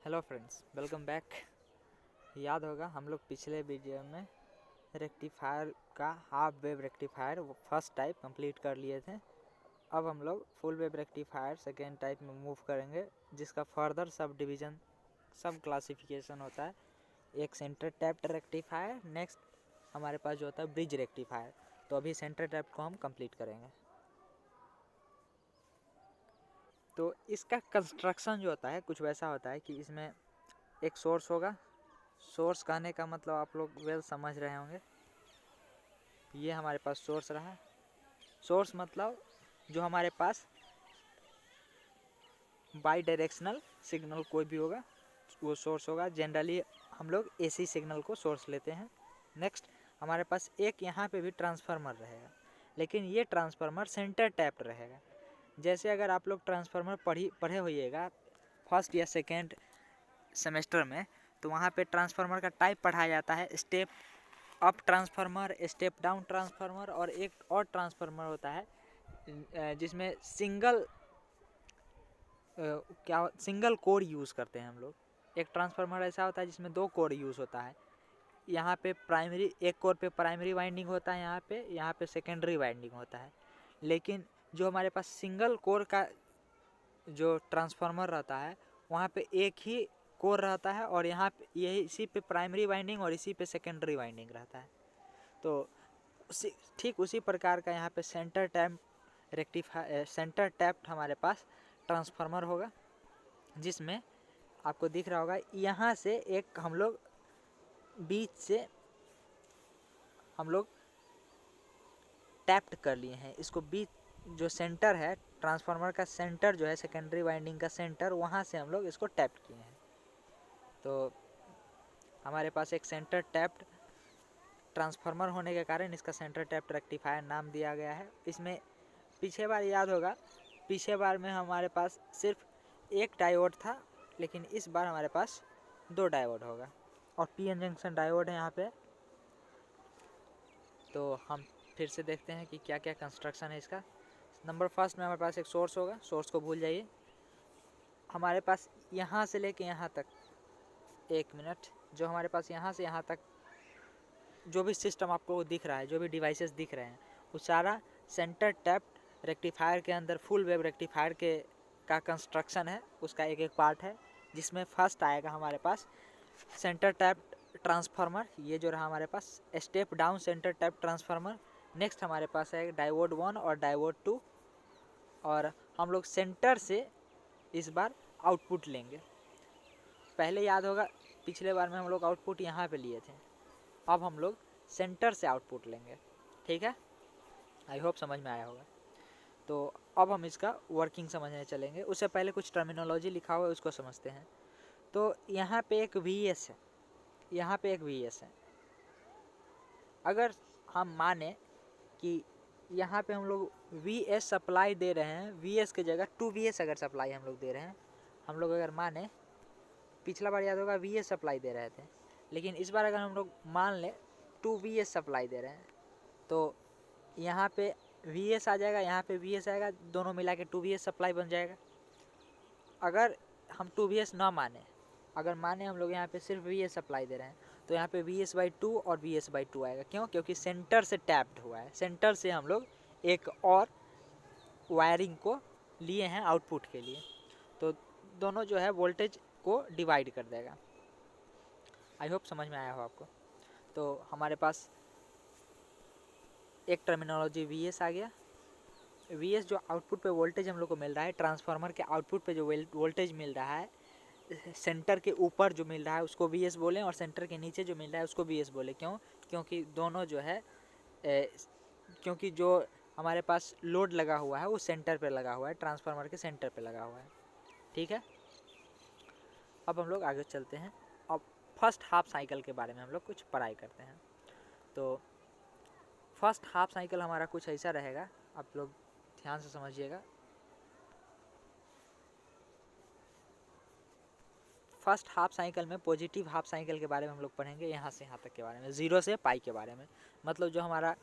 Hello friends, welcome back. याद होगा हम लोग पिछले वीडियो में रेक्टिफायर का half wave rectifier first type complete कर लिए थे। अब हम लोग full wave rectifier second type में मूव करेंगे, जिसका फर्दर सब डिवीज़न सब क्लासिफिकेशन होता है। एक सेंटर टैप्ड रेक्टिफायर, नेक्स्ट हमारे पास जो होता है ब्रिज रेक्टिफायर। तो अभी सेंटर टैप्ड को हम कंप्लीट करेंगे। तो इसका कंस्ट्रक्शन जो होता है कुछ वैसा होता है कि इसमें एक सोर्स होगा। सोर्स कहने का मतलब आप लोग वेल समझ रहे होंगे। ये हमारे पास सोर्स रहा। सोर्स मतलब जो हमारे पास बाई डायरेक्शनल सिग्नल कोई भी होगा वो सोर्स होगा। जनरली हम लोग एसी सिग्नल को सोर्स लेते हैं। नेक्स्ट हमारे पास एक यहाँ पे भी ट्रांसफार्मर रहेगा, लेकिन ये ट्रांसफार्मर सेंटर टैप्ड रहेगा। जैसे अगर आप लोग ट्रांसफार्मर पढ़े होइएगा फर्स्ट या सेकेंड सेमेस्टर में, तो वहाँ पे ट्रांसफार्मर का टाइप पढ़ाया जाता है। Step up transformer, step down transformer, और एक और ट्रांसफार्मर होता है जिसमें सिंगल कोर यूज़ करते हैं हम लोग। एक ट्रांसफार्मर ऐसा होता है जिसमें 2 कोर यूज़ होता है। यहाँ पे प्राइमरी, एक कोर पे प्राइमरी वाइंडिंग होता है, यहाँ पे सेकेंडरी वाइंडिंग होता है। लेकिन जो हमारे पास सिंगल कोर का जो ट्रांसफार्मर रहता है वहाँ पे एक ही कोर रहता है, और यहाँ पे यही इसी पे प्राइमरी वाइंडिंग और इसी पे सेकेंडरी वाइंडिंग रहता है। तो ठीक उसी प्रकार का यहाँ पे सेंटर टैप्ड हमारे पास ट्रांसफार्मर होगा, जिसमें आपको दिख रहा होगा यहाँ से एक हम लोग बीच से हम लोग टैप्ड कर लिए हैं इसको। बीच जो सेंटर है ट्रांसफार्मर का, सेंटर जो है सेकेंडरी वाइंडिंग का सेंटर, वहाँ से हम लोग इसको टैप्ड किए हैं। तो हमारे पास एक सेंटर टैप्ड ट्रांसफार्मर होने के कारण इसका सेंटर टैप्ड रेक्टिफायर नाम दिया गया है। इसमें पीछे बार याद होगा, पिछले बार में हमारे पास सिर्फ एक डायोड था, लेकिन इस बार हमारे पास 2 डायोड होगा और पीएन जंक्शन डायोड है यहाँ पे। तो हम फिर से देखते हैं कि क्या क्या कंस्ट्रक्शन है इसका। नंबर फर्स्ट में हमारे पास एक सोर्स होगा, सोर्स को भूल जाइए। हमारे पास यहाँ से लेके यहाँ तक, एक मिनट, जो हमारे पास यहाँ से यहाँ तक जो भी सिस्टम आपको दिख रहा है, जो भी डिवाइसेस दिख रहे हैं, वो सारा सेंटर टैप्ड रेक्टिफायर के अंदर फुल वेव रेक्टिफायर का कंस्ट्रक्शन है। उसका एक एक पार्ट है, जिसमें फर्स्ट आएगा हमारे पास सेंटर टैप्ड ट्रांसफार्मर। ये जो रहा हमारे पास step down center tapped transformer. Next हमारे पास है डायोड 1 और डायोड 2, और हम लोग सेंटर से इस बार आउटपुट लेंगे। पहले याद होगा पिछले बार में हम लोग आउटपुट यहाँ पे लिए थे, अब हम लोग सेंटर से आउटपुट लेंगे। ठीक है, आई होप समझ में आया होगा। तो अब हम इसका वर्किंग समझने चलेंगे। उससे पहले कुछ टर्मिनोलॉजी लिखा हुआ है उसको समझते हैं। तो यहाँ पे एक VS है, यहाँ पे एक VS है। अगर हम माने कि यहाँ पे हम लोग VS सप्लाई दे रहे हैं, VS की जगह 2VS अगर सप्लाई हम लोग दे रहे हैं, हम लोग अगर माने, पिछला बार याद होगा VS सप्लाई दे रहे थे, लेकिन इस बार अगर हम लोग मान लें 2VS सप्लाई दे रहे हैं, तो यहाँ पे VS आ जाएगा, यहाँ पे VS आएगा, दोनों मिला के 2VS सप्लाई बन जाएगा। अगर हम 2VS ना माने, अगर माने हम लोग यहाँ पे सिर्फ VS सप्लाई दे रहे हैं, तो यहाँ पे VS/2 और VS/2 आएगा। क्यों? क्योंकि सेंटर से टैप्ड हुआ है, सेंटर से हम लोग एक और वायरिंग को लिए हैं आउटपुट के लिए, तो दोनों जो है वोल्टेज को डिवाइड कर देगा। आई होप समझ में आया हो आपको। तो हमारे पास एक टर्मिनोलॉजी VS आ गया। VS जो आउटपुट पे वोल्टेज हम लोग को मिल रहा है, ट्रांसफार्मर के आउटपुट पे जो वोल्टेज मिल रहा है, सेंटर के ऊपर जो मिल रहा है उसको VS बोलें, और सेंटर के नीचे जो मिल रहा है उसको VS बोलें। क्यों? क्योंकि दोनों जो है क्योंकि जो हमारे पास लोड लगा हुआ है वो सेंटर पे लगा हुआ है, ट्रांसफार्मर के सेंटर पे लगा हुआ है। ठीक है, अब हम लोग आगे चलते हैं। अब फर्स्ट हाफ साइकिल के बारे में हम लोग कुछ पढ़ाई करते हैं। तो फर्स्ट हाफ साइकिल हमारा कुछ ऐसा रहेगा, आप लोग ध्यान से समझिएगा। फर्स्ट हाफ साइकिल में पॉजिटिव हाफ साइकिल के बारे में हम लोग पढ़ेंगे, यहाँ से यहाँ तक के बारे में, 0 से पाई के बारे में। मतलब जो हमारा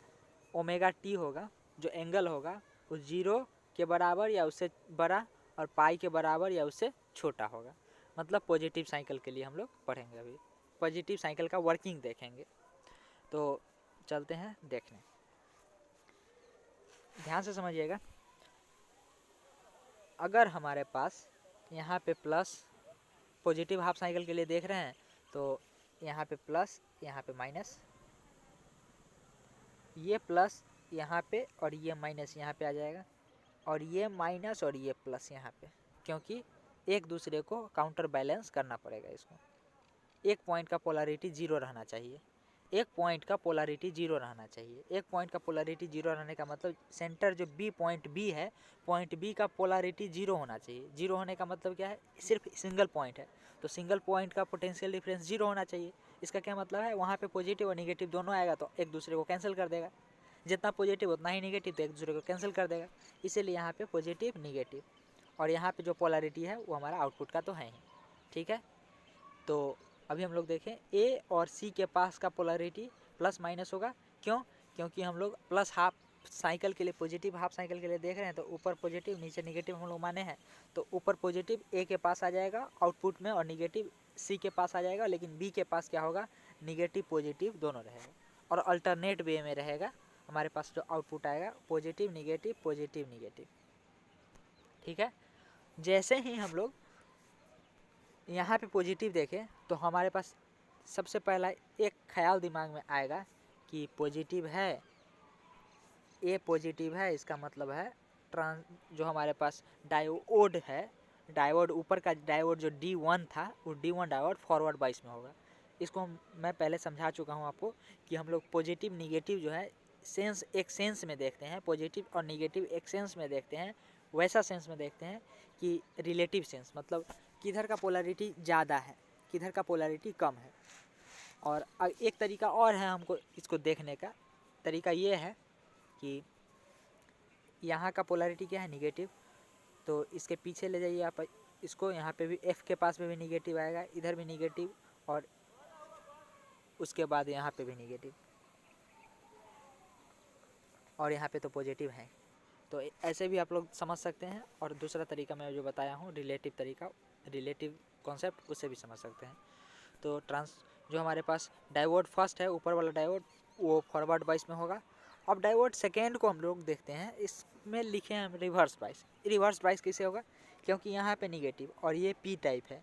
ओमेगा टी होगा, जो एंगल होगा, वो 0 के बराबर या उससे बड़ा और पाई के बराबर या उससे छोटा होगा। मतलब पॉजिटिव साइकिल के लिए हम लोग पढ़ेंगे, अभी पॉजिटिव साइकिल का वर्किंग देखेंगे। तो चलते हैं देखने, ध्यान से समझिएगा। अगर हमारे पास यहाँ पे प्लस, पॉजिटिव हाफ साइकिल के लिए देख रहे हैं, तो यहाँ पे प्लस, यहाँ पे माइनस, ये प्लस यहाँ पे और ये माइनस यहाँ पे आ जाएगा, और ये माइनस और ये प्लस यहाँ पे, क्योंकि एक दूसरे को काउंटर बैलेंस करना पड़ेगा इसको। एक पॉइंट का पोलैरिटी जीरो रहना चाहिए, एक पॉइंट का पोलैरिटी जीरो रहना चाहिए। एक पॉइंट का पोलैरिटी जीरो रहने का मतलब सेंटर जो बी पॉइंट बी है, पॉइंट बी का पोलैरिटी जीरो होना चाहिए। जीरो होने का मतलब क्या है, सिर्फ सिंगल पॉइंट है तो सिंगल पॉइंट का पोटेंशियल डिफरेंस जीरो होना चाहिए। इसका क्या मतलब है, वहाँ पे पॉजिटिव और निगेटिव दोनों आएगा तो एक दूसरे को कैंसिल कर देगा, जितना पॉजिटिव उतना ही निगेटिव, तो एक दूसरे को कैंसिल कर देगा। इसीलिए यहाँ पे पॉजिटिव निगेटिव, और यहाँ पे जो पोलैरिटी है वो हमारा आउटपुट का तो है ही, ठीक है। तो अभी हम लोग देखें ए और सी के पास का पोलैरिटी प्लस माइनस होगा, क्यों, क्योंकि हम लोग प्लस हाफ साइकिल के लिए, पॉजिटिव हाफ साइकिल के लिए देख रहे हैं, तो ऊपर पॉजिटिव नीचे निगेटिव हम लोग माने हैं, तो ऊपर पॉजिटिव ए के पास आ जाएगा आउटपुट में और निगेटिव सी के पास आ जाएगा, लेकिन बी के पास क्या होगा, निगेटिव पॉजिटिव दोनों रहेगा, और अल्टरनेट वे में रहेगा हमारे पास जो आउटपुट आएगा, पॉजिटिव निगेटिव, ठीक है। जैसे ही हम लोग यहाँ पे पॉजिटिव देखें तो हमारे पास सबसे पहला एक ख्याल दिमाग में आएगा कि पॉजिटिव है, ए पॉजिटिव है, इसका मतलब है जो हमारे पास डायोड है, डायोड ऊपर का डायोड जो D1 था, वो D1 डायोड फॉरवर्ड बाइस में होगा। इसको मैं पहले समझा चुका हूँ आपको कि हम लोग पॉजिटिव निगेटिव जो है सेंस, एक सेंस में देखते हैं, पॉजिटिव और निगेटिव एक सेंस में देखते हैं, वैसा सेंस में देखते हैं कि रिलेटिव सेंस, मतलब किधर का पोलैरिटी ज़्यादा है, किधर का पोलैरिटी कम है। और एक तरीका और है हमको इसको देखने का, तरीका ये है कि यहाँ का पोलैरिटी क्या है, निगेटिव, तो इसके पीछे ले जाइए आप इसको, यहाँ पे भी F के पास में भी निगेटिव आएगा, इधर भी निगेटिव, और उसके बाद यहाँ पे भी निगेटिव, और यहाँ पे तो पॉजिटिव है। तो ऐसे भी आप लोग समझ सकते हैं। और दूसरा तरीका मैं जो बताया हूँ रिलेटिव तरीका, रिलेटिव कॉन्सेप्ट, उससे भी समझ सकते हैं। तो जो हमारे पास डायोड फर्स्ट है, ऊपर वाला डायोड, वो फॉरवर्ड बाइस में होगा। अब डायोड सेकेंड को हम लोग देखते हैं, इसमें लिखे हैं हम रिवर्स बाइस। रिवर्स बाइस कैसे होगा, क्योंकि यहाँ पे निगेटिव और ये पी टाइप है,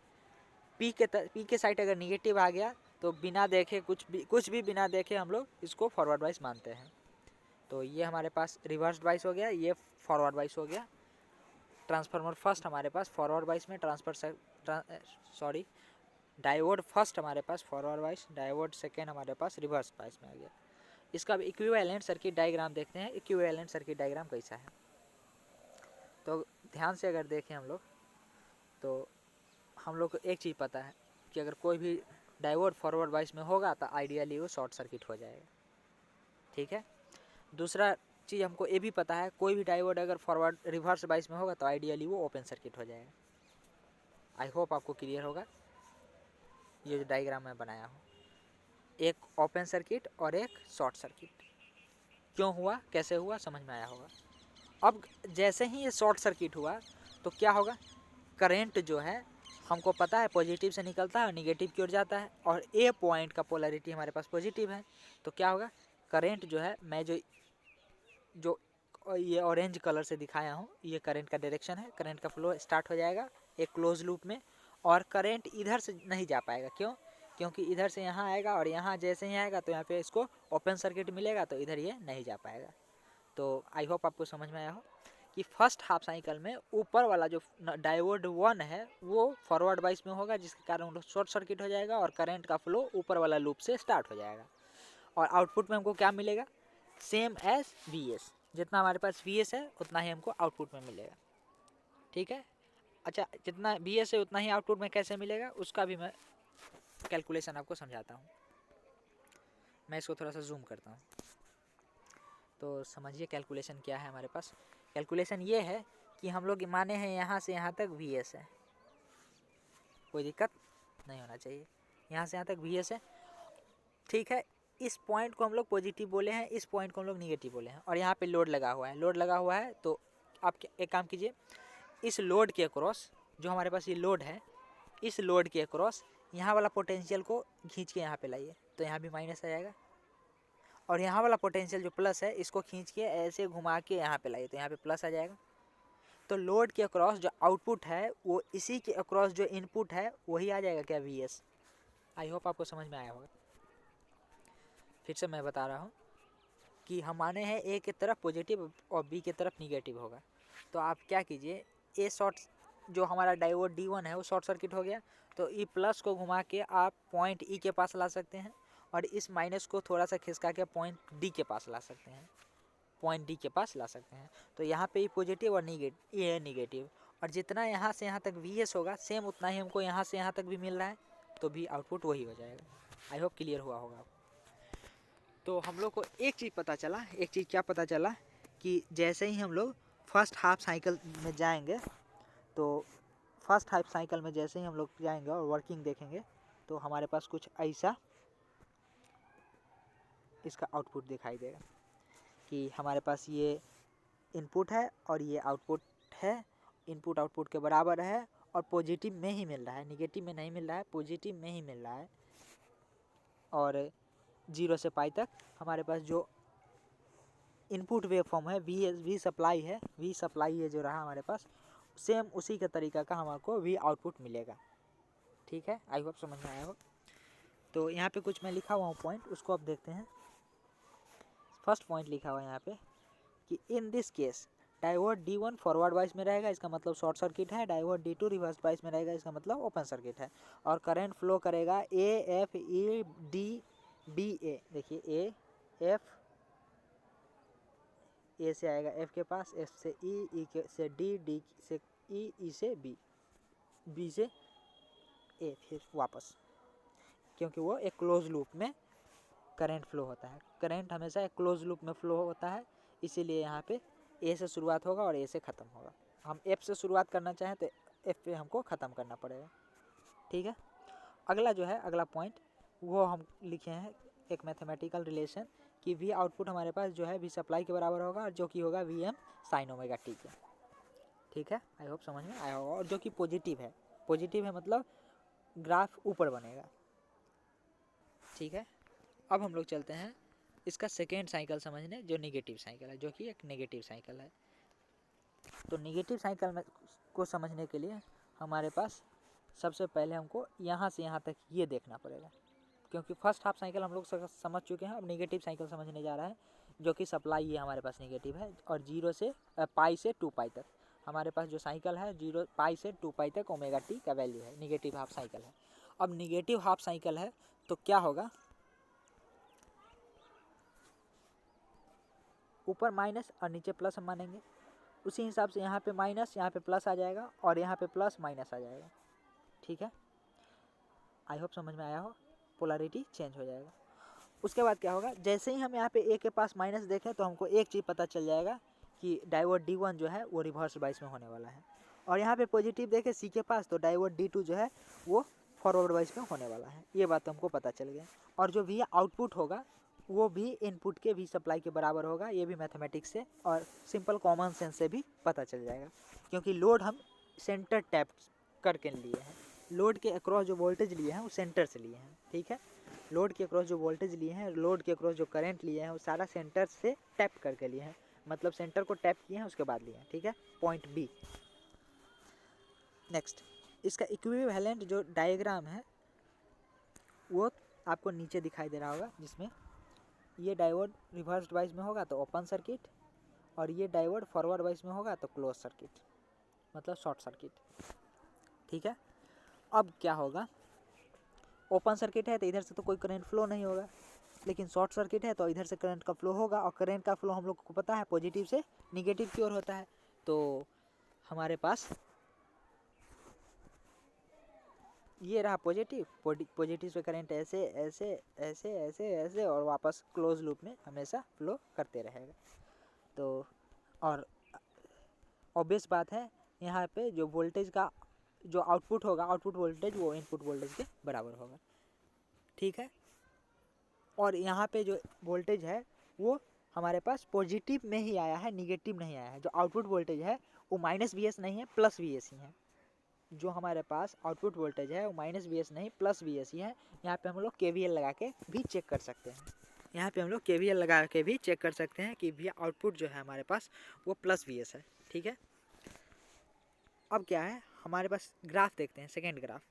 पी के साइड अगर निगेटिव आ गया तो बिना देखे कुछ भी बिना देखे हम लोग इसको फॉरवर्ड बाइस मानते हैं। तो ये हमारे पास रिवर्स बाइस हो गया, ये फॉरवर्ड बाइस हो गया। ट्रांसफार्मर फर्स्ट हमारे पास फॉरवर्ड बाइस में, डायोड फर्स्ट हमारे पास फॉरवर्ड बाइस, डायोड सेकेंड हमारे पास रिवर्स बाइस में आ गया। इसका भी इक्विवेलेंट सर्किट डायग्राम देखते हैं, इक्विवेलेंट सर्किट डायग्राम कैसा है। तो ध्यान से अगर देखें हम लोग, तो हम लोग को एक चीज़ पता है कि अगर कोई भी डायोड फॉरवर्ड बाइस में होगा तो आइडियली वो शॉर्ट सर्किट हो जाएगा, ठीक है। दूसरा चीज़ हमको ये भी पता है, कोई भी डायोड अगर फॉरवर्ड रिवर्स बाइस में होगा तो आइडियली वो ओपन सर्किट हो जाएगा। आई होप आपको क्लियर होगा ये जो डायग्राम मैं बनाया हूँ, एक ओपन सर्किट और एक शॉर्ट सर्किट। क्यों हुआ, कैसे हुआ, समझ में आया होगा। अब जैसे ही ये शॉर्ट सर्किट हुआ तो क्या होगा, करंट जो है हमको पता है पॉजिटिव से निकलता है और निगेटिव की ओर जाता है, और ए पॉइंट का पोलैरिटी हमारे पास पॉजिटिव है, तो क्या होगा, करंट जो है, मैं जो ये ऑरेंज कलर से दिखाया हूँ, ये करंट का डायरेक्शन है, करंट का फ्लो स्टार्ट हो जाएगा एक क्लोज लूप में, और करंट इधर से नहीं जा पाएगा। क्यों, क्योंकि इधर से यहाँ आएगा और यहाँ जैसे ही आएगा तो यहाँ पे इसको ओपन सर्किट मिलेगा, तो इधर ये नहीं जा पाएगा। तो आई होप आपको समझ में आया हो कि फर्स्ट हाफ साइकिल में ऊपर वाला जो डायोड 1 है वो फॉरवर्ड बाइस में होगा, जिसके कारण शॉर्ट सर्किट हो जाएगा और करंट का फ्लो ऊपर वाला लूप से स्टार्ट हो जाएगा। और आउटपुट में हमको क्या मिलेगा, सेम एज VS, जितना हमारे पास VS है उतना ही हमको आउटपुट में मिलेगा, ठीक है। अच्छा, जितना VS है उतना ही आउटपुट में कैसे मिलेगा, उसका भी मैं कैलकुलेशन आपको समझाता हूँ। मैं इसको थोड़ा सा जूम करता हूँ तो समझिए कैलकुलेशन क्या है हमारे पास। कैलकुलेशन ये है कि हम लोग माने हैं यहाँ से यहाँ तक VS है, कोई दिक्कत नहीं होना चाहिए, यहाँ से यहाँ तक VS है, ठीक है। इस पॉइंट को हम लोग पॉजिटिव बोले हैं, इस पॉइंट को हम लोग निगेटिव बोले हैं, और यहाँ पे लोड लगा हुआ है, लोड लगा हुआ है। तो आप एक काम कीजिए, इस लोड के अक्रॉस जो हमारे पास ये लोड है, इस लोड के अक्रॉस यहाँ वाला पोटेंशियल को खींच के यहाँ पे लाइए तो यहाँ भी माइनस आ जाएगा, और यहाँ वाला पोटेंशियल जो प्लस है इसको खींच के ऐसे घुमा के यहाँ पे लाइए तो यहाँ पे प्लस आ जाएगा। तो लोड के अक्रॉस जो आउटपुट है वो इसी के अक्रॉस जो इनपुट है वही आ जाएगा क्या, वी एस। आई होप आपको समझ में आया होगा। फिर से मैं बता रहा हूँ कि हम माने हैं ए की तरफ पॉजिटिव और बी की तरफ निगेटिव होगा, तो आप क्या कीजिए, ए शॉर्ट जो हमारा डायोड D1 है वो शॉर्ट सर्किट हो गया, तो ई प्लस को घुमा के आप पॉइंट ई के पास ला सकते हैं, और इस माइनस को थोड़ा सा खिसका के पॉइंट डी के पास ला सकते हैं, पॉइंट डी के पास ला सकते हैं। तो यहाँ पे ई पॉजिटिव और ये निगेटिव, और जितना यहाँ से यहाँ तक वी एस होगा सेम उतना ही हमको यहाँ से यहाँ तक भी मिल रहा है, तो भी आउटपुट वही हो जाएगा। आई होप क्लियर हुआ होगा आपको। तो हम लोग को एक चीज़ पता चला, एक चीज़ क्या पता चला कि जैसे ही हम लोग फर्स्ट हाफ साइकिल में जाएंगे, तो फर्स्ट हाफ साइकिल में जैसे ही हम लोग जाएंगे और वर्किंग देखेंगे तो हमारे पास कुछ ऐसा इसका आउटपुट दिखाई देगा कि हमारे पास ये इनपुट है और ये आउटपुट है, इनपुट आउटपुट के बराबर है और पॉजिटिव में ही मिल रहा है, निगेटिव में नहीं मिल रहा है, पॉजिटिव में ही मिल रहा है। और 0 से पाई तक हमारे पास जो इनपुट वेव फॉर्म है वी सप्लाई है, वी सप्लाई ये जो रहा हमारे पास सेम उसी के तरीका का हमको वी आउटपुट मिलेगा। ठीक है, आई होप समझ में आया हो। तो यहाँ पे कुछ मैं लिखा हुआ हूँ पॉइंट, उसको आप देखते हैं। फर्स्ट पॉइंट लिखा हुआ है यहाँ पे कि in this case diode D1 forward wise में रहेगा, इसका मतलब शॉर्ट सर्किट है, डायोड D2 रिवर्स वाइज में रहेगा, इसका मतलब ओपन सर्किट है, और करंट फ्लो करेगा AFEDBA। देखिए ए से आएगा F के पास, F से E से D, D से E से B, B से A, फिर वापस, क्योंकि वो एक क्लोज लूप में करंट फ्लो होता है। करंट हमेशा एक क्लोज लूप में फ्लो होता है, इसीलिए यहाँ पे ए से शुरुआत होगा और ए से ख़त्म होगा। हम एफ से शुरुआत करना चाहें तो एफ पे हमको ख़त्म करना पड़ेगा। ठीक है, अगला जो है अगला पॉइंट वो हम लिखे हैं एक मैथमेटिकल रिलेशन कि वी आउटपुट हमारे पास जो है वी सप्लाई के बराबर होगा, और जो कि होगा VM साइन ओमेगा टी के। ठीक है, आई होप समझ में आया होगा। और जो कि पॉजिटिव है मतलब ग्राफ ऊपर बनेगा। ठीक है, अब हम लोग चलते हैं इसका सेकेंड साइकिल समझने, जो नेगेटिव साइकिल है, जो कि एक नेगेटिव साइकिल है। तो नेगेटिव साइकिल में को समझने के लिए हमारे पास सबसे पहले हमको यहाँ से यहाँ तक ये देखना पड़ेगा, क्योंकि फर्स्ट हाफ साइकिल हम लोग समझ चुके हैं। अब नेगेटिव साइकिल समझने जा रहा है, जो कि सप्लाई ये हमारे पास नेगेटिव है, और 0 से पाई से 2 पाई तक हमारे पास जो साइकिल है 0 पाई से 2 पाई तक ओमेगा टी का वैल्यू है, नेगेटिव हाफ साइकिल है। अब नेगेटिव हाफ साइकिल है तो क्या होगा, ऊपर माइनस और नीचे प्लस हम मानेंगे, उसी हिसाब से यहाँ पे माइनस, यहाँ पे प्लस आ जाएगा, और यहाँ पे प्लस माइनस आ जाएगा। ठीक है, आई होप समझ में आया हो, पोलैरिटी चेंज हो जाएगा। उसके बाद क्या होगा, जैसे ही हम यहाँ पे ए के पास माइनस देखें तो हमको एक चीज़ पता चल जाएगा कि डायोड D1 जो है वो रिवर्स बाइस में होने वाला है, और यहाँ पे पॉजिटिव देखें सी के पास तो डायोड D2 जो है वो फॉरवर्ड वाइस में होने वाला है। ये बात हमको पता चल गया। और जो भी आउटपुट होगा वो भी इनपुट के भी सप्लाई के बराबर होगा, ये भी मैथमेटिक्स से और सिंपल कॉमन सेंस से भी पता चल जाएगा, क्योंकि लोड हम सेंटर टैप करके लिए हैं। लोड के अक्रॉस जो वोल्टेज लिए हैं वो सेंटर से लिए हैं। ठीक है, लोड के अक्रॉस जो वोल्टेज लिए हैं, लोड के अक्रॉस जो करंट लिए हैं वो सारा सेंटर से टैप करके लिए हैं, मतलब सेंटर को टैप किए हैं उसके बाद लिए हैं। ठीक है, पॉइंट बी। नेक्स्ट, इसका इक्विवेलेंट जो डायग्राम है वो आपको नीचे दिखाई दे रहा होगा, जिसमें ये डायोड रिवर्स वाइज में होगा तो ओपन सर्किट, और ये डायोड फॉरवर्ड वाइज में होगा तो क्लोज सर्किट, मतलब शॉर्ट सर्किट। ठीक है, अब क्या होगा, ओपन सर्किट है तो इधर से तो कोई करंट फ्लो नहीं होगा, लेकिन शॉर्ट सर्किट है तो इधर से करंट का फ्लो होगा, और करंट का फ्लो हम लोग को पता है पॉजिटिव से निगेटिव की ओर होता है। तो हमारे पास ये रहा पॉजिटिव, पॉजिटिव से करंट ऐसे ऐसे ऐसे ऐसे ऐसे और वापस क्लोज लूप में हमेशा फ्लो करते रहेगा। तो और ऑब्वियस बात है यहाँ पे जो वोल्टेज का जो आउटपुट होगा, आउटपुट वोल्टेज वो इनपुट वोल्टेज के बराबर होगा। ठीक है, और यहाँ पे जो वोल्टेज है वो हमारे पास पॉजिटिव में ही आया है, निगेटिव नहीं आया है। जो आउटपुट वोल्टेज है वो -VS नहीं है, +VS ही है। जो हमारे पास आउटपुट वोल्टेज है वो -Vs नहीं +Vs ही है। यहाँ पे हम लोग KVL लगा के भी चेक कर सकते हैं। यहाँ पे हम लोग KVL लगा के भी चेक कर सकते हैं कि भैया आउटपुट जो है हमारे पास वो +Vs है। ठीक है, अब क्या है हमारे पास ग्राफ देखते हैं, सेकेंड ग्राफ।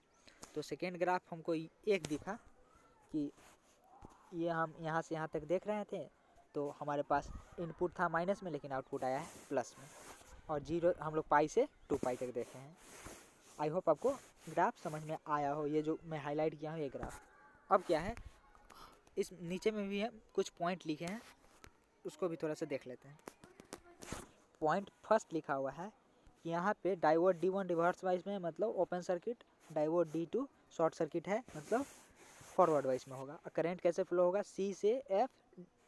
तो सेकेंड ग्राफ हमको एक दिखा कि ये हम यहाँ से यहाँ तक देख रहे थे, तो हमारे पास इनपुट था माइनस में लेकिन आउटपुट आया है प्लस में, और 0 हम लोग पाई से 2 पाई तक देखे हैं। आई होप आपको ग्राफ समझ में आया हो, ये जो मैं हाईलाइट किया हूँ ये ग्राफ। अब क्या है, इस नीचे में भी हम कुछ पॉइंट लिखे हैं, उसको भी थोड़ा सा देख लेते हैं। पॉइंट फर्स्ट लिखा हुआ है कि यहाँ पे डायोड D1 रिवर्स वाइज में मतलब open circuit, diode D2 short circuit है मतलब फॉरवर्ड वाइज में होगा। करंट कैसे फ्लो होगा, C से F,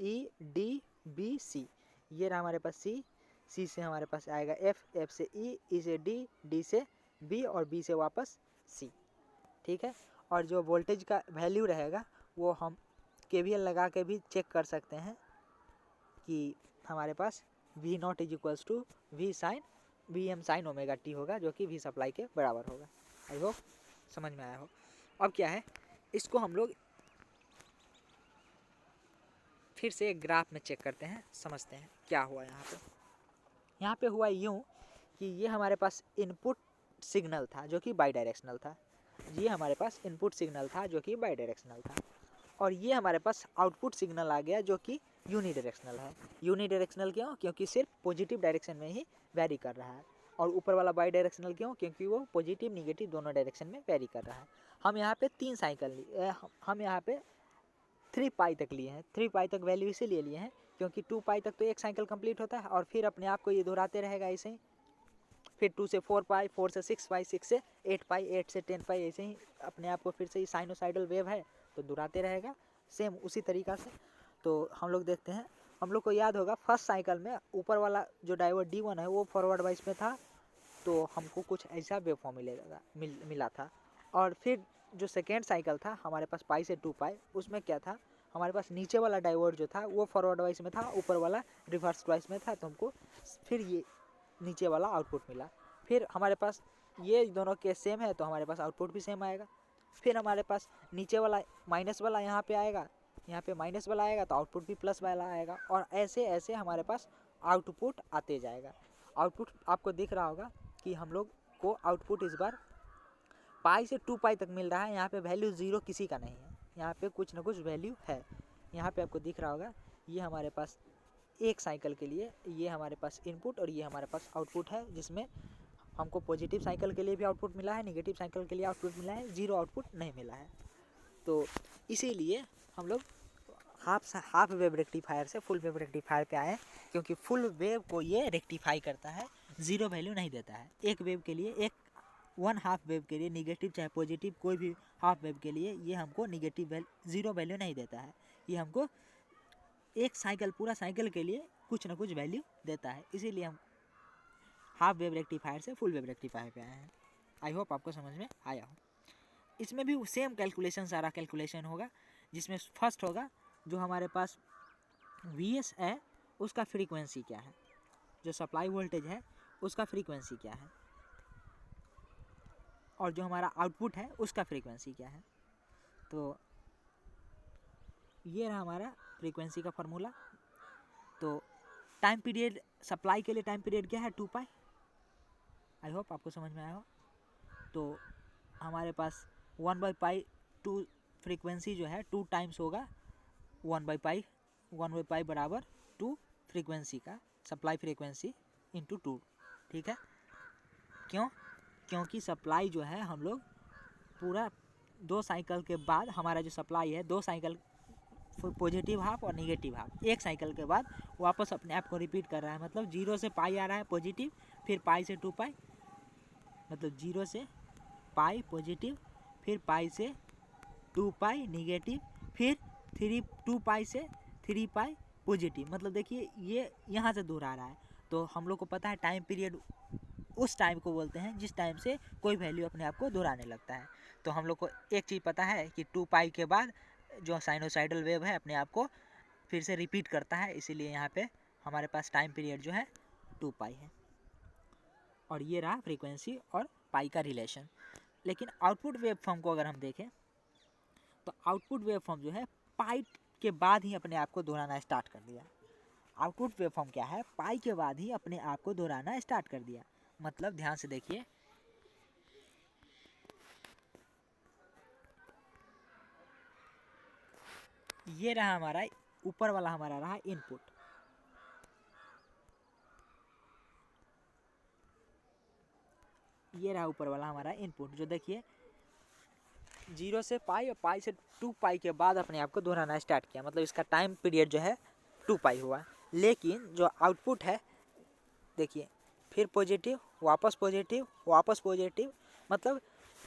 E, D, B, C। ये रहा हमारे पास C से हमारे पास आएगा F से E से D से B और B से वापस C। ठीक है, और जो वोल्टेज का वैल्यू रहेगा वो हम KVL लगा के भी चेक कर सकते हैं कि हमारे पास V0 = Vm sin omega t होगा, जो कि V सप्लाई के बराबर होगा। आई होप समझ में आया हो। अब क्या है, इसको हम लोग फिर से एक ग्राफ में चेक करते हैं, समझते हैं क्या हुआ यहाँ पे हुआ यूँ कि ये हमारे पास इनपुट सिग्नल था जो कि बाई डायरेक्शनल था, ये हमारे पास इनपुट सिग्नल था जो कि बाई डायरेक्शनल था, और ये हमारे पास आउटपुट सिग्नल आ गया जो कि यूनिडायरेक्शनल है। यूनिडायरेक्शनल क्यों, क्योंकि सिर्फ पॉजिटिव डायरेक्शन में ही वेरी कर रहा है, और ऊपर वाला बाई डायरेक्शनल क्यों, क्योंकि वो पॉजिटिव निगेटिव दोनों डायरेक्शन में वेरी कर रहा है। हम यहाँ पे 3 साइकिल हम यहाँ पे 3 पाई तक लिए हैं। 3 पाई तक वैल्यू इसीलिए लिए हैं क्योंकि 2 पाई तक तो एक साइकिल कंप्लीट होता है और फिर अपने आप को ये दोहराते रहेगा ऐसे ही, फिर 2 से 4 पाई, 4 से 6 पाई, 6 से 8 पाई, 8 से 10 पाई, ऐसे ही अपने आप को फिर से साइनोसाइडल वेव है तो दोहराते रहेगा सेम उसी तरीक़ा से। तो हम लोग देखते हैं, हम लोग को याद होगा फर्स्ट साइकिल में ऊपर वाला जो डायोड D1 है वो फॉरवर्ड वाइज में था, तो हमको कुछ ऐसा वेव फॉर्म मिला था। और फिर जो सेकेंड साइकिल था हमारे पास पाई से 2 पाई, उसमें क्या था, हमारे पास नीचे वाला डायोड जो था वो फॉरवर्ड वाइज में था, ऊपर वाला रिवर्स वाइज में था, तो हमको फिर ये नीचे वाला आउटपुट मिला। फिर हमारे पास ये दोनों केस सेम है तो हमारे पास आउटपुट भी सेम आएगा। फिर हमारे पास नीचे वाला माइनस वाला यहाँ पे आएगा, यहाँ पे माइनस वाला आएगा तो आउटपुट भी प्लस वाला आएगा, और ऐसे ऐसे हमारे पास आउटपुट आते जाएगा। आउटपुट आपको दिख रहा होगा कि हम लोग को आउटपुट इस बार पाई से 2 पाई तक मिल रहा है। यहाँ पे वैल्यू 0 किसी का नहीं है, यहाँ पे कुछ ना कुछ वैल्यू है। यहाँ पे आपको दिख रहा होगा ये हमारे पास एक साइकिल के लिए ये हमारे पास इनपुट और ये हमारे पास आउटपुट है, जिसमें हमको पॉजिटिव साइकिल के लिए भी आउटपुट मिला है, नेगेटिव साइकिल के लिए आउटपुट मिला है, 0 आउटपुट नहीं मिला है। तो इसीलिए हम लोग हाफ वेव रेक्टिफायर से फुल वेव रेक्टिफायर पे आए, क्योंकि फुल वेव को ये रेक्टिफाई करता है, 0 वैल्यू नहीं देता है। एक वेव के लिए, एक 1/2 वेव के लिए, निगेटिव चाहे पॉजिटिव कोई भी हाफ वेव के लिए ये हमको निगेटिव 0 वैल्यू नहीं देता है, ये हमको एक साइकिल पूरा साइकिल के लिए कुछ ना कुछ वैल्यू देता है। इसीलिए हम हाफ वेव रेक्टिफायर से फुल वेव रेक्टिफायर पे आए हैं। आई होप आपको समझ में आया हो। इसमें भी सेम कैलकुलेशन, सारा कैलकुलेशन होगा, जिसमें फर्स्ट होगा जो हमारे पास Vs है उसका फ्रीक्वेंसी क्या है, जो सप्लाई वोल्टेज है उसका फ्रीक्वेंसी क्या है, और जो हमारा आउटपुट है उसका फ्रीक्वेंसी क्या है। तो ये रहा हमारा फ्रीक्वेंसी का फार्मूला। तो टाइम पीरियड सप्लाई के लिए टाइम पीरियड क्या है, 2 पाई। आई होप आपको समझ में आया हो। तो हमारे पास 1/पाई 2 फ्रीक्वेंसी जो है 2 टाइम्स होगा 1/पाई, 1/पाई बराबर 2 फ्रीक्वेंसी का सप्लाई फ्रीक्वेंसी इंटू 2। ठीक है, क्यों, क्योंकि सप्लाई जो है हम लोग पूरा 2 साइकिल के बाद हमारा जो सप्लाई है 2 साइकिल पॉजिटिव हाफ और नेगेटिव हाफ, एक साइकिल के बाद वापस अपने आप को रिपीट कर रहा है। मतलब 0 से पाई आ रहा है पॉजिटिव, फिर पाई से 2 पाई, मतलब 0 से पाई पॉजिटिव, फिर पाई से 2 पाई नेगेटिव, फिर 2 पाई से 3 पाई पॉजिटिव। मतलब देखिए ये यहाँ से दोहरा रहा है। तो हम लोग को पता है टाइम पीरियड उस टाइम को बोलते हैं जिस टाइम से कोई वैल्यू अपने आप को दोहराने लगता है। तो हम लोग को एक चीज़ पता है कि 2 पाई के बाद जो साइनोसाइडल वेव है अपने आप को फिर से रिपीट करता है, इसीलिए यहाँ पे हमारे पास टाइम पीरियड जो है 2 पाई है। और ये रहा फ्रीक्वेंसी और पाई का रिलेशन। लेकिन आउटपुट वेवफॉर्म को अगर हम देखें तो आउटपुट वेवफॉर्म जो है पाई के बाद ही अपने आप को दोहराना स्टार्ट कर दिया। आउटपुट वेवफॉर्म क्या है, पाई के बाद ही अपने आप को दोहराना स्टार्ट कर दिया। मतलब ध्यान से देखिए, ये रहा हमारा ऊपर वाला, हमारा रहा इनपुट, ये रहा ऊपर वाला हमारा इनपुट, जो देखिए 0 से पाई और पाई से 2 पाई के बाद अपने आप को दोहराना स्टार्ट किया। मतलब इसका टाइम पीरियड जो है 2 पाई हुआ। लेकिन जो आउटपुट है देखिए, फिर पॉजिटिव, वापस पॉजिटिव, वापस पॉजिटिव, मतलब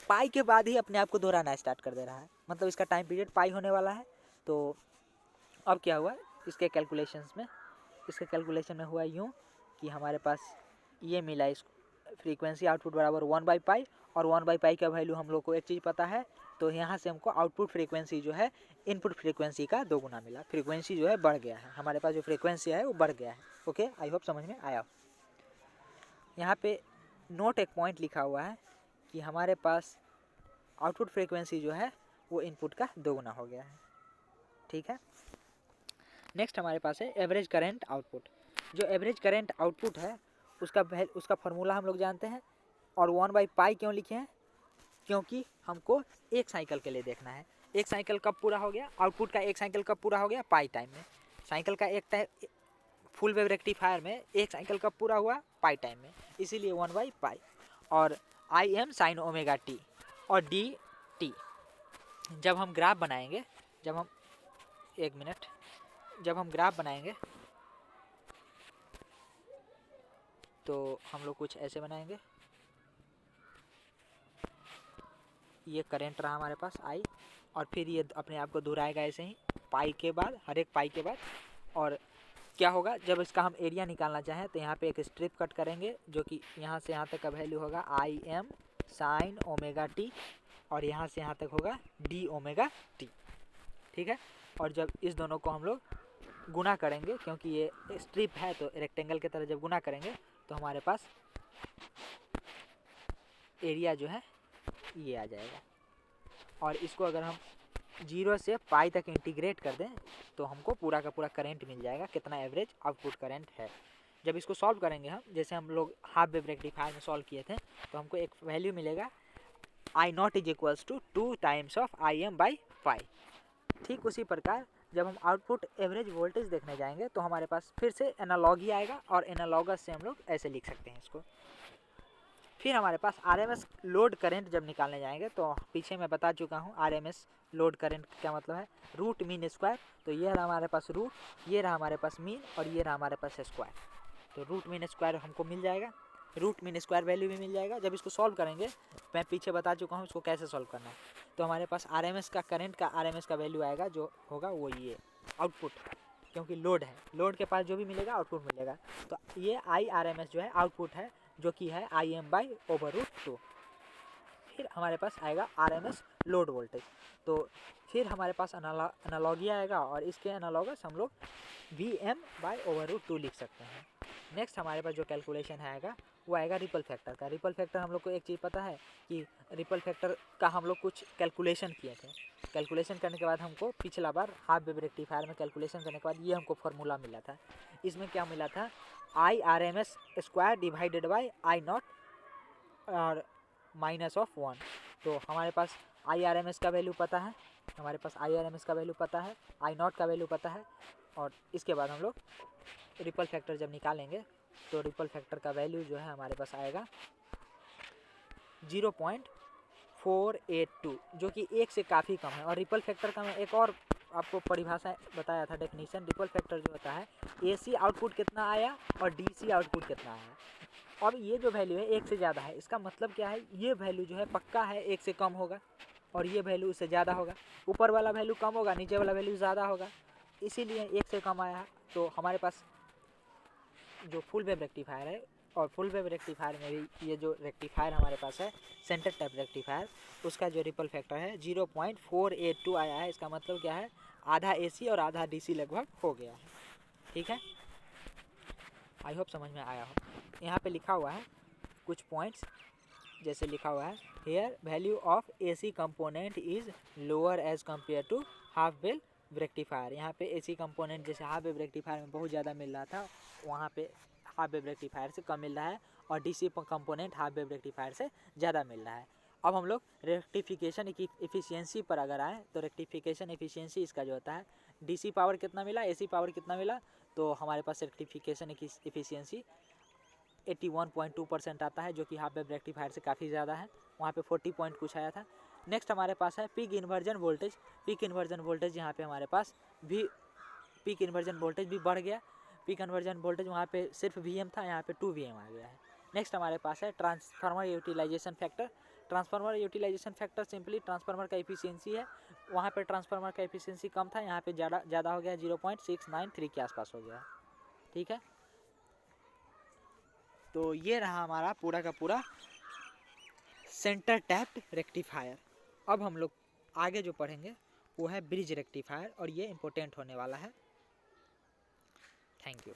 पाई के बाद ही अपने आप को दोहराना स्टार्ट कर दे रहा है। मतलब इसका टाइम पीरियड पाई होने वाला है। तो अब क्या हुआ इसके कैलकुलेशंस में, इसके कैलकुलेशन में हुआ यूँ कि हमारे पास ये मिला, इस फ्रीक्वेंसी आउटपुट बराबर 1/पाई, और 1/पाई का वैल्यू हम लोग को एक चीज़ पता है, तो यहाँ से हमको आउटपुट फ्रीक्वेंसी जो है इनपुट फ्रीक्वेंसी का 2 गुना मिला। फ्रीक्वेंसी जो है बढ़ गया है, हमारे पास जो फ्रीक्वेंसी है वो बढ़ गया है। ओके, आई होप समझ में आया। यहाँ पे नोट एक पॉइंट लिखा हुआ है कि हमारे पास आउटपुट फ्रीक्वेंसी जो है वो इनपुट का 2 गुना हो गया है। ठीक है, नेक्स्ट हमारे पास है एवरेज करेंट आउटपुट। जो एवरेज करेंट आउटपुट है उसका फार्मूला हम लोग जानते हैं। और 1/पाई क्यों लिखे हैं, क्योंकि हमको एक साइकिल के लिए देखना है। एक साइकिल कब पूरा हो गया, आउटपुट का एक साइकिल कब पूरा हो गया, पाई टाइम में। साइकिल का एक फुल वेव रेक्टिफायर में एक साइकिल कब पूरा हुआ, पाई टाइम में, इसीलिए 1/पाई। और I am sine omega T और डी टी। जब हम ग्राफ बनाएंगे, जब हम ग्राफ बनाएंगे तो हम लोग कुछ ऐसे बनाएंगे। ये करंट रहा हमारे पास आई, और फिर ये अपने आप को दोहराएगा ऐसे ही पाई के बाद, हर एक पाई के बाद। और क्या होगा, जब इसका हम एरिया निकालना चाहें तो यहाँ पे एक स्ट्रिप कट करेंगे, जो कि यहाँ से यहाँ तक का वैल्यू होगा I am sine omega T, और यहाँ से यहाँ तक होगा डी ओमेगा टी। ठीक है, और जब इस दोनों को हम लोग गुना करेंगे, क्योंकि ये स्ट्रिप है तो रेक्टेंगल की तरह जब गुना करेंगे तो हमारे पास एरिया जो है ये आ जाएगा। और इसको अगर हम 0 से पाई तक इंटीग्रेट कर दें तो हमको पूरा का पूरा करंट मिल जाएगा, कितना एवरेज आउटपुट करंट है। जब इसको सॉल्व करेंगे हम, जैसे हम लोग हाफ वेव रेक्टिफायर में सॉल्व किए थे, तो हमको एक वैल्यू मिलेगा I0 is equals to 2 times of IM/पाई। ठीक उसी प्रकार जब हम आउटपुट एवरेज वोल्टेज देखने जाएंगे तो हमारे पास फिर से एनालॉगी आएगा, और एनालॉगस से हम लोग ऐसे लिख सकते हैं इसको। फिर हमारे पास आरएमएस लोड करंट जब निकालने जाएंगे तो पीछे मैं बता चुका हूँ आरएमएस लोड करंट क्या मतलब है, रूट मीन स्क्वायर। तो ये रहा हमारे पास रूट, ये रहा हमारे पास मीन, और ये रहा हमारे पास स्क्वायर। तो रूट मीन स्क्वायर हमको मिल जाएगा, रूट मीन स्क्वायर वैल्यू भी मिल जाएगा। जब इसको सॉल्व करेंगे, मैं पीछे बता चुका हूँ इसको कैसे सॉल्व करना है, तो हमारे पास आरएमएस का करंट का आरएमएस का वैल्यू आएगा, जो होगा वो ये आउटपुट, क्योंकि लोड है, लोड के पास जो भी मिलेगा आउटपुट मिलेगा। तो ये IRMS जो है आउटपुट है, जो कि है IM/√2। फिर हमारे पास आएगा RMS लोड वोल्टेज। तो फिर हमारे पास एनालॉगी आएगा, और इसके एनालॉगस हम लोग VM/√2 लिख सकते हैं। नेक्स्ट हमारे पास जो कैलकुलेशन आएगा वो आएगा रिपल फैक्टर का। रिपल फैक्टर हम लोग को एक चीज़ पता है कि रिपल फैक्टर का हम लोग कुछ कैलकुलेशन किए थे। कैलकुलेशन करने के बाद हमको पिछला बार हाफ वेव रेक्टिफायर में कैलकुलेशन करने के बाद ये हमको फार्मूला मिला था। इसमें क्या मिला था, IRMS square divided by I0 और -1। तो हमारे पास IRMS का वैल्यू पता है, हमारे पास IRMS का वैल्यू पता है, I0 का वैल्यू पता है, और इसके बाद हम लोग रिपल फैक्टर जब निकालेंगे तो रिपल फैक्टर का वैल्यू जो है हमारे पास आएगा 0.482, जो कि 1 से काफ़ी कम है। और रिपल फैक्टर का मैं एक और आपको परिभाषा बताया था, डेफिनीशन। रिपल फैक्टर जो होता है AC आउटपुट कितना आया और DC आउटपुट कितना आया। अब ये जो वैल्यू है 1 से ज़्यादा है, इसका मतलब क्या है, ये वैल्यू जो है पक्का है 1 से कम होगा, और ये वैल्यू उससे ज़्यादा होगा। ऊपर वाला वैल्यू कम होगा, नीचे वाला वैल्यू ज़्यादा होगा, इसीलिए 1 से कम आया है। तो हमारे पास जो फुल वेव रेक्टिफायर है, और फुल वेव रेक्टिफायर में भी ये जो रेक्टिफायर हमारे पास है सेंटर टाइप रेक्टिफायर, उसका जो रिपल फैक्टर है 0.482 आया है। इसका मतलब क्या है, आधा AC और आधा DC लगभग हो गया है। ठीक है, आई होप समझ में आया हो। यहाँ पे लिखा हुआ है कुछ पॉइंट्स जैसे लिखा हुआ है here value of AC component is lower as compare to half wave rectifier. यहाँ पे AC कंपोनेंट जैसे हाफ वेव रेक्टिफायर में बहुत ज़्यादा मिल रहा था, वहाँ पे हाफ वेव रेक्टिफायर से कम मिल रहा है, और DC component half wave rectifier से ज़्यादा मिल रहा है। अब हम लोग रेक्टिफिकेशन की एफिशिएंसी पर अगर आए तो रेक्टिफिकेशन एफिशिएंसी इसका जो होता है DC पावर कितना मिला, AC पावर कितना मिला, तो हमारे पास रेक्टिफिकेशन की एफिशिएंसी 81.2% आता है, जो कि हाफ वेव रेक्टिफायर से काफ़ी ज़्यादा है। वहाँ पे 40 पॉइंट कुछ आया था। नेक्स्ट हमारे पास है peak inversion voltage. Peak inversion voltage यहाँ पे हमारे पास भी पीक इन्वर्जन वोल्टेज भी बढ़ गया। पीक इन्वर्जन वोल्टेज वहाँ पे सिर्फ VM था, यहाँ पे 2 VM आ गया है। नेक्स्ट हमारे पास है transformer utilization factor. Transformer utilization factor simply transformer का एफिशिएंसी है। वहाँ पे ट्रांसफार्मर का एफिशिएंसी कम था, यहाँ पे ज़्यादा हो गया, 0.693 के आसपास हो गया। ठीक है, तो ये रहा हमारा पूरा का पूरा सेंटर टैप्ड रेक्टिफायर। अब हम लोग आगे जो पढ़ेंगे वो है ब्रिज रेक्टिफायर, और ये इम्पोर्टेंट होने वाला है। Thank you.